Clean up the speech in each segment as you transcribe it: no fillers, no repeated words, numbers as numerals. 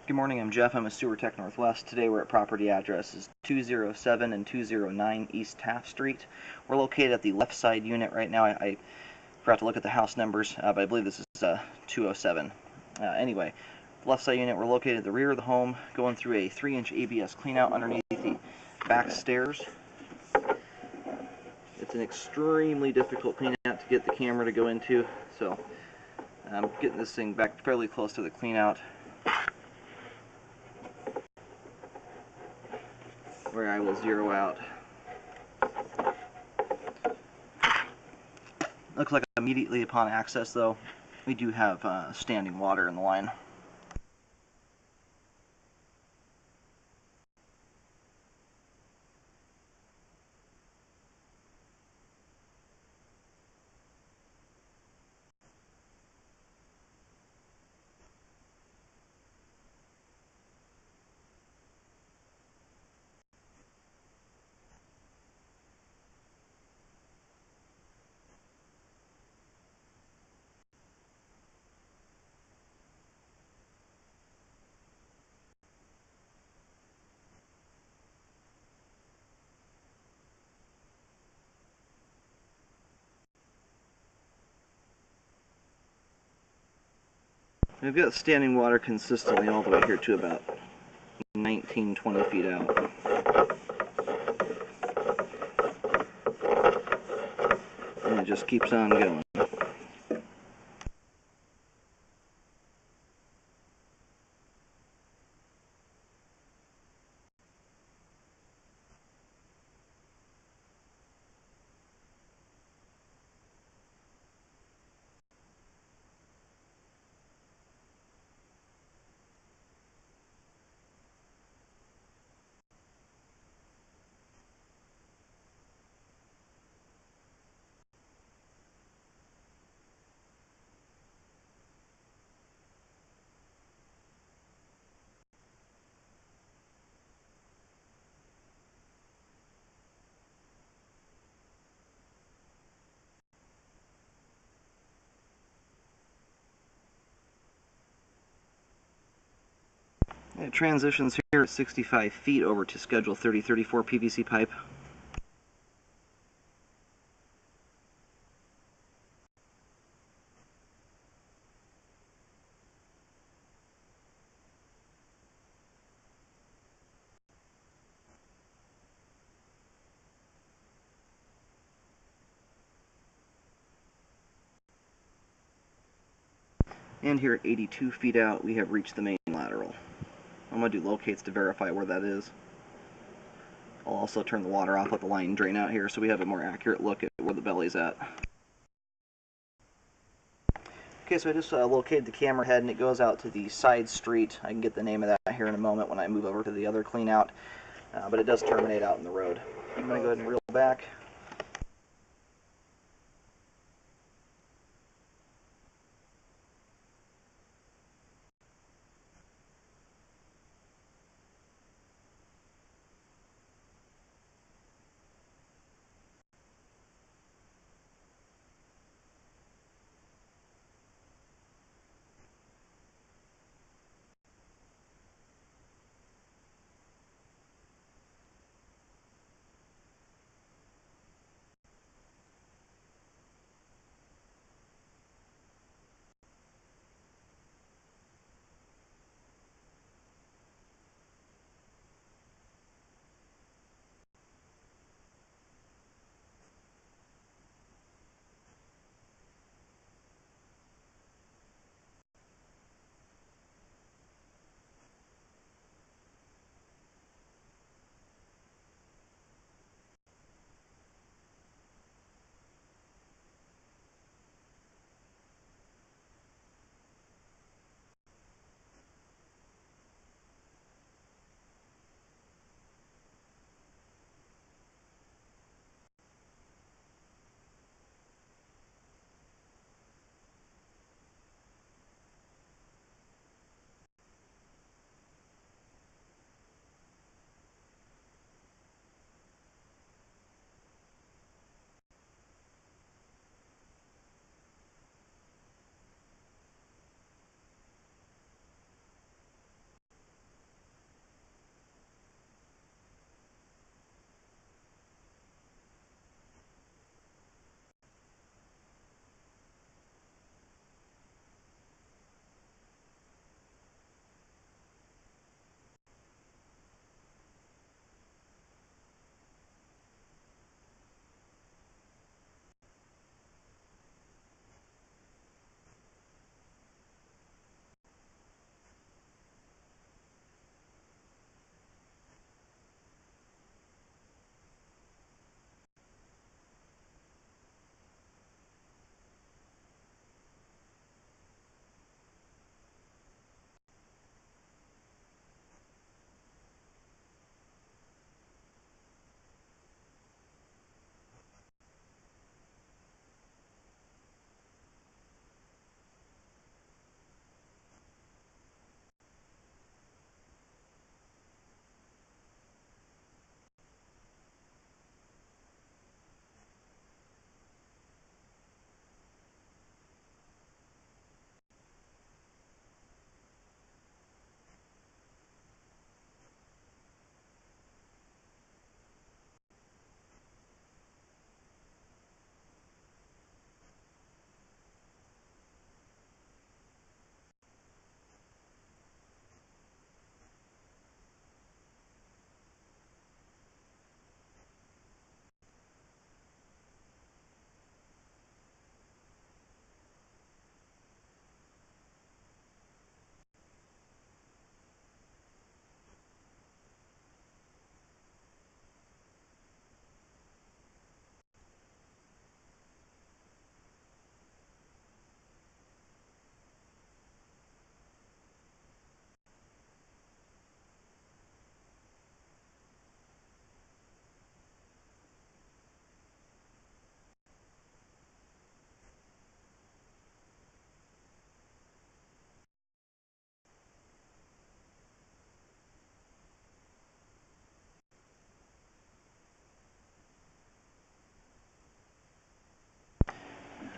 Good morning, I'm Jeff. I'm a Sewer Tech Northwest. Today we're at property addresses 207 and 209 East Taft Street. We're located at the left side unit right now. I forgot to look at the house numbers, but I believe this is 207. Anyway, left side unit, we're located at the rear of the home, going through a 3-inch ABS cleanout underneath the back stairs. It's an extremely difficult cleanout to get the camera to go into, so I'm getting this thing back fairly close to the cleanout, where I will zero out. Looks like immediately upon access, though, we do have standing water in the line. We've got standing water consistently all the way here to about 19-20 feet out. And it just keeps on going. It transitions here at 65 feet over to schedule 3034 PVC pipe. And here at 82 feet out, we have reached the main lateral. I'm going to do locates to verify where that is. I'll also turn the water off, let the line drain out here so we have a more accurate look at where the belly's at. Okay, so I just located the camera head and it goes out to the side street. I can get the name of that here in a moment when I move over to the other clean out, but it does terminate out in the road. I'm going to go ahead and reel back.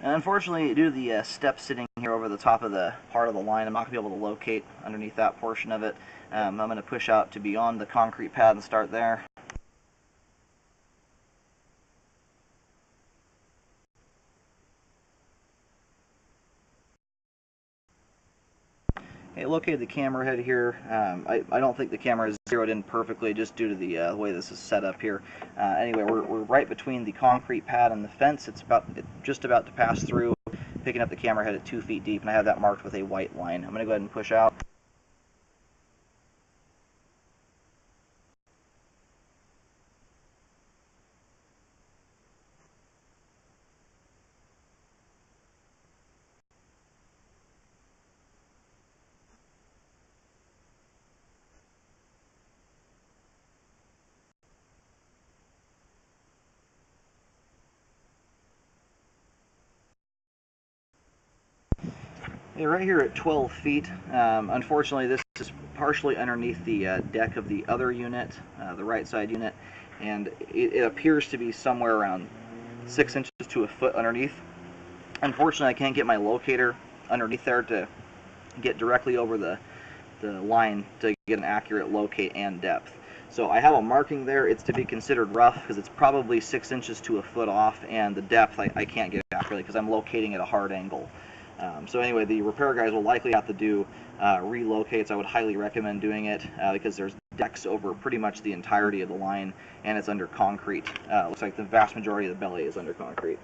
And unfortunately, due to the step sitting here over the top of the part of the line, I'm not going to be able to locate underneath that portion of it. I'm going to push out to beyond the concrete pad and start there. Okay, located the camera head here. I don't think the camera is zeroed in perfectly just due to the way this is set up here. Anyway, we're right between the concrete pad and the fence. It's just about to pass through, picking up the camera head at 2 feet deep, and I have that marked with a white line. I'm going to go ahead and push out. Yeah, right here at 12 feet. Unfortunately, this is partially underneath the deck of the other unit, the right side unit, and it appears to be somewhere around 6 inches to a foot underneath. Unfortunately, I can't get my locator underneath there to get directly over the line to get an accurate locate and depth. So I have a marking there. It's to be considered rough because it's probably 6 inches to a foot off, and the depth I can't get accurately because I'm locating at a hard angle. So anyway, the repair guys will likely have to do relocates. I would highly recommend doing it because there's decks over pretty much the entirety of the line, and it's under concrete. Looks like the vast majority of the belly is under concrete.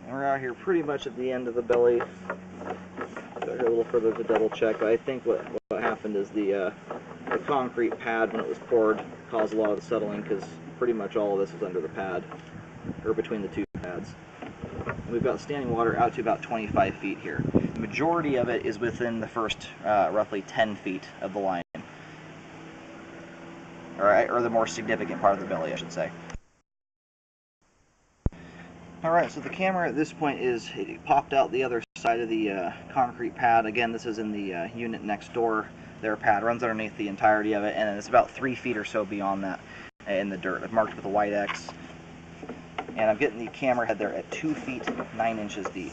We're out here pretty much at the end of the belly. Go here a little further to double check, but I think what happened is the concrete pad, when it was poured, caused a lot of the settling because pretty much all of this is under the pad, or between the two pads. And we've got standing water out to about 25 feet here. The majority of it is within the first roughly 10 feet of the line, or the more significant part of the belly, I should say. Alright, so the camera at this point it popped out the other side of the concrete pad. Again, this is in the unit next door. Their pad runs underneath the entirety of it, and it's about 3 feet or so beyond that in the dirt. I've marked with a white X. And I'm getting the camera head there at 2 feet 9 inches deep.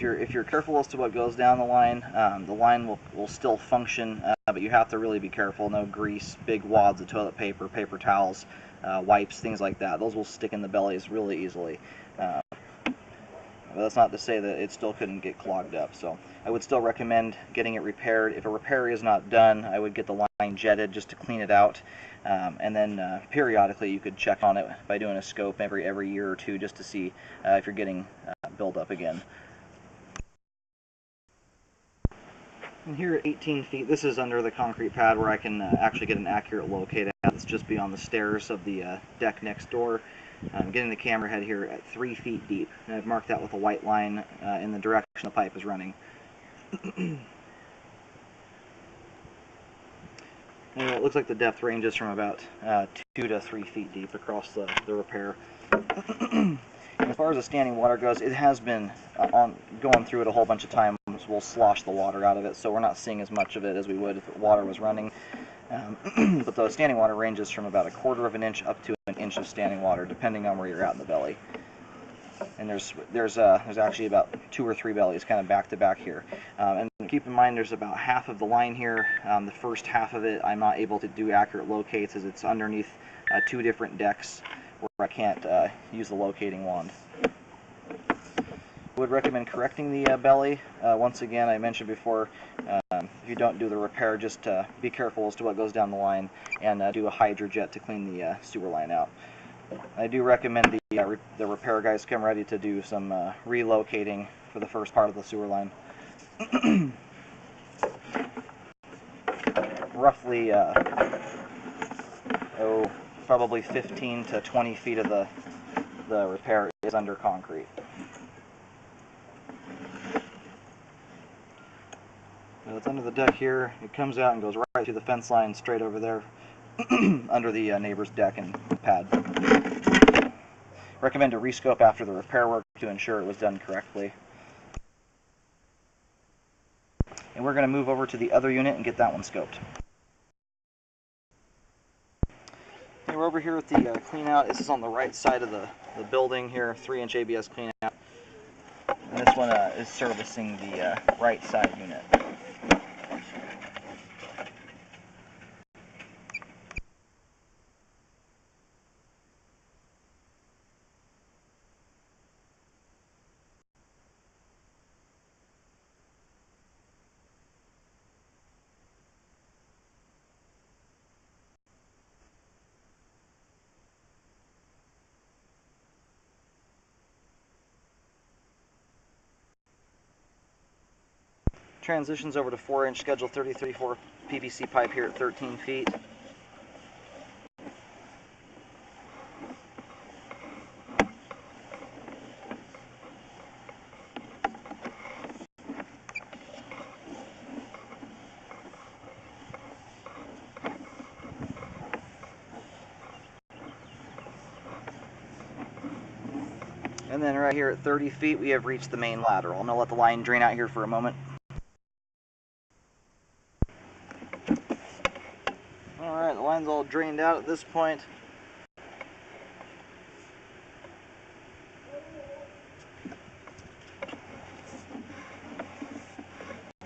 If you're careful as to what goes down the line will still function, but you have to really be careful. No grease, big wads of toilet paper, paper towels, wipes, things like that. Those will stick in the bellies really easily. But that's not to say that it still couldn't get clogged up. So I would still recommend getting it repaired. If a repair is not done, I would get the line jetted just to clean it out. And then periodically you could check on it by doing a scope every year or two just to see if you're getting buildup again. And here at 18 feet, this is under the concrete pad where I can actually get an accurate locate at. It's just beyond the stairs of the deck next door. I'm getting the camera head here at 3 feet deep, and I've marked that with a white line in the direction the pipe is running. And it looks like the depth ranges from about 2 to 3 feet deep across the repair. As far as the standing water goes, it has been going through it a whole bunch of times. We'll slosh the water out of it, so we're not seeing as much of it as we would if the water was running. But the standing water ranges from about 1/4 of an inch up to an inch of standing water, depending on where you're at in the belly. And there's actually about 2 or 3 bellies kind of back to back here. And keep in mind there's about half of the line here. The first half of it I'm not able to do accurate locates as it's underneath 2 different decks where I can't use the locating wand. I would recommend correcting the belly. Once again, I mentioned before, if you don't do the repair, just be careful as to what goes down the line and do a hydrojet to clean the sewer line out. I do recommend the repair guys come ready to do some relocating for the first part of the sewer line. Roughly, probably 15 to 20 feet of the repair is under concrete. So it's under the deck here. It comes out and goes right through the fence line straight over there under the neighbor's deck and pad. Recommend a rescope after the repair work to ensure it was done correctly. And we're going to move over to the other unit and get that one scoped. Okay, we're over here with the clean out. This is on the right side of the building here, 3-inch ABS clean out. And this one is servicing the right side unit. Transitions over to 4-inch schedule 3034 PVC pipe here at 13 feet. And then right here at 30 feet we have reached the main lateral. I'm going to let the line drain out here for a moment. Alright, the line's all drained out at this point.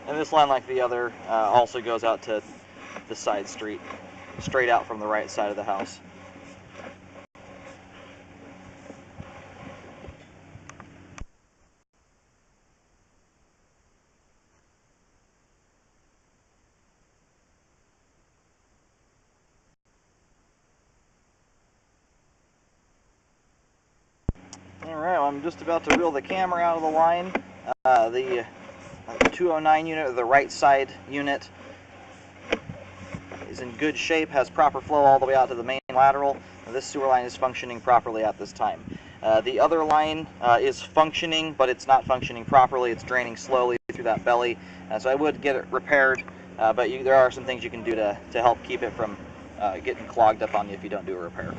And this line, like the other, also goes out to the side street, straight out from the right side of the house. Alright, well, I'm just about to reel the camera out of the line. The 209 unit, or the right side unit, is in good shape, has proper flow all the way out to the main lateral. This sewer line is functioning properly at this time. The other line is functioning, but it's not functioning properly. It's draining slowly through that belly. So I would get it repaired, but there are some things you can do to help keep it from getting clogged up on you if you don't do a repair.